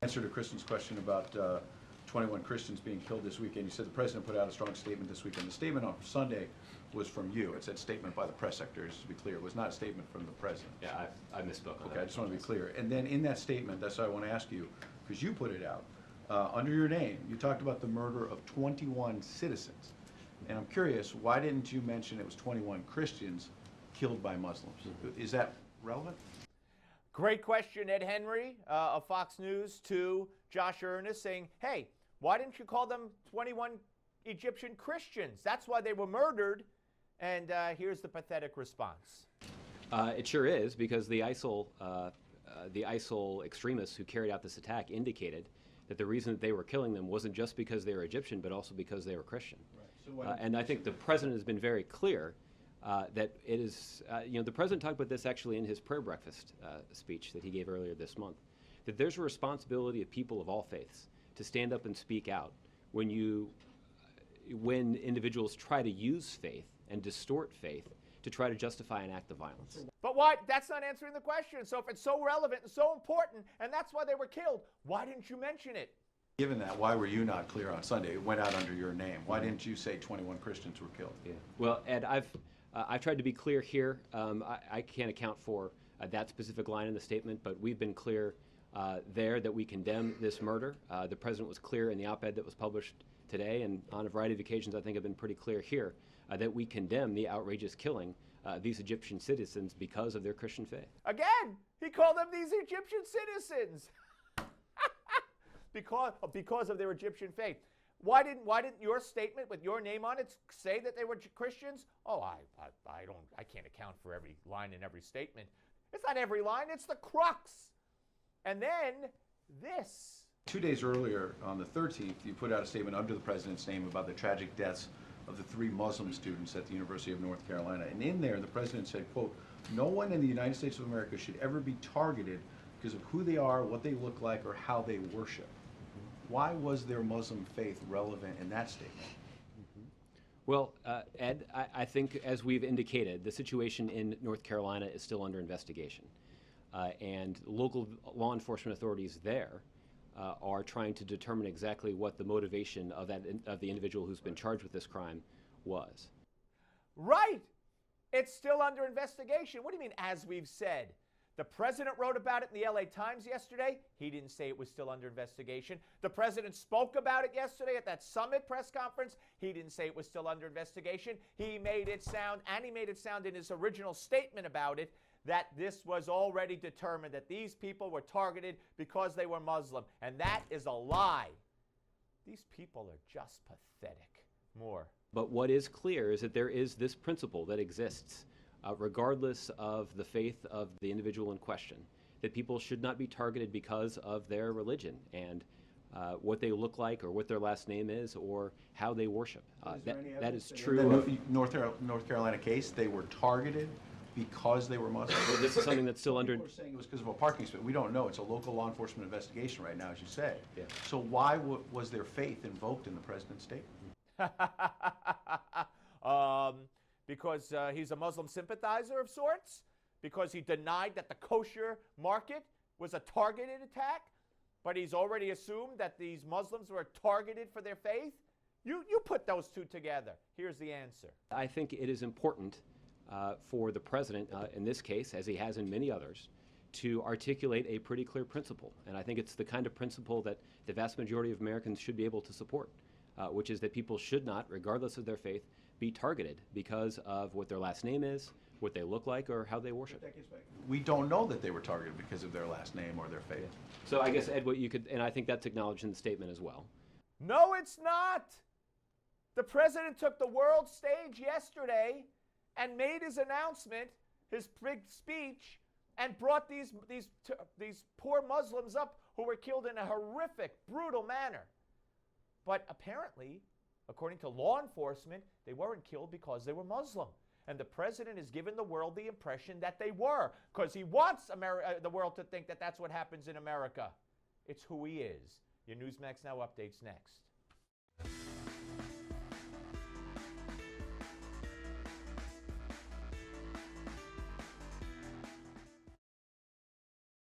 Answer to Kristen's question about 21 Christians being killed this weekend. You said the president put out a strong statement this weekend. The statement on Sunday was from you. It said statement by the press secretary, just to be clear. It was not a statement from the president. Yeah, I misspoke. Okay, I just want to be clear. And then in that statement, that's what I want to ask you, because you put it out, under your name, you talked about the murder of 21 citizens. And I'm curious, why didn't you mention it was 21 Christians killed by Muslims? Is that relevant? Great question, Ed Henry of Fox News, to Josh Earnest saying, hey, why didn't you call them 21 Egyptian Christians? That's why they were murdered. And here's the pathetic response. It sure is, because the ISIL extremists who carried out this attack indicated that the reason that they were killing them wasn't just because they were Egyptian, but also because they were Christian. Right. So and I think the president has been very clear that it is, the president talked about this actually in his prayer breakfast speech that he gave earlier this month, that there's a responsibility of people of all faiths to stand up and speak out when individuals try to use faith and distort faith to try to justify an act of violence. But why? That's not answering the question. So if it's so relevant and so important, and that's why they were killed, why didn't you mention it? Given that, why were you not clear on Sunday? It went out under your name. Why didn't you say 21 Christians were killed? Yeah. Well, Ed, I've tried to be clear here. I can't account for that specific line in the statement, but we've been clear there that we condemn this murder. The president was clear in the op-ed that was published today, and on a variety of occasions I think I've been pretty clear here that we condemn the outrageous killing of these Egyptian citizens because of their Christian faith. Again, he called them these Egyptian citizens because of their Egyptian faith. Why didn't your statement with your name on it say that they were Christians? Oh, I can't account for every line in every statement. It's not every line, it's the crux. And then this. 2 days earlier, on the 13th, you put out a statement under the president's name about the tragic deaths of the 3 Muslim students at the University of North Carolina. And in there, the president said, quote, "No one in the United States of America should ever be targeted because of who they are, what they look like, or how they worship." Why was their Muslim faith relevant in that statement? Well, Ed, I think, as we've indicated, the situation in North Carolina is still under investigation. And local law enforcement authorities there are trying to determine exactly what the motivation of the individual who's been charged with this crime was. Right! It's still under investigation. What do you mean, as we've said? The president wrote about it in the LA Times yesterday. He didn't say it was still under investigation. The president spoke about it yesterday at that summit press conference. He didn't say it was still under investigation. He made it sound, and he made it sound in his original statement about it, that this was already determined, that these people were targeted because they were Muslim. And that is a lie. These people are just pathetic. More. But what is clear is that there is this principle that exists, regardless of the faith of the individual in question, that people should not be targeted because of their religion and what they look like or what their last name is or how they worship. That is true. In the North Carolina case, they were targeted because they were Muslim. Well, this is something that's still under. People are saying it was because of a parking space. We don't know. It's a local law enforcement investigation right now, as you say. Yeah. So why was their faith invoked in the president's statement? Because he's a Muslim sympathizer of sorts? Because he denied that the kosher market was a targeted attack? But he's already assumed that these Muslims were targeted for their faith? You put those two together. Here's the answer. I think it is important for the president, in this case, as he has in many others, to articulate a pretty clear principle. And I think it's the kind of principle that the vast majority of Americans should be able to support, which is that people should not, regardless of their faith, be targeted because of what their last name is, what they look like, or how they worship. We don't know that they were targeted because of their last name or their faith. Yeah. So I guess, Ed, what you could, and I think that's acknowledged in the statement as well. No, it's not. The president took the world stage yesterday and made his announcement, his big speech, and brought these poor Muslims up who were killed in a horrific, brutal manner. But apparently, according to law enforcement, they weren't killed because they were Muslim. And the president has given the world the impression that they were, because he wants the world to think that that's what happens in America. It's who he is. Your Newsmax Now updates next.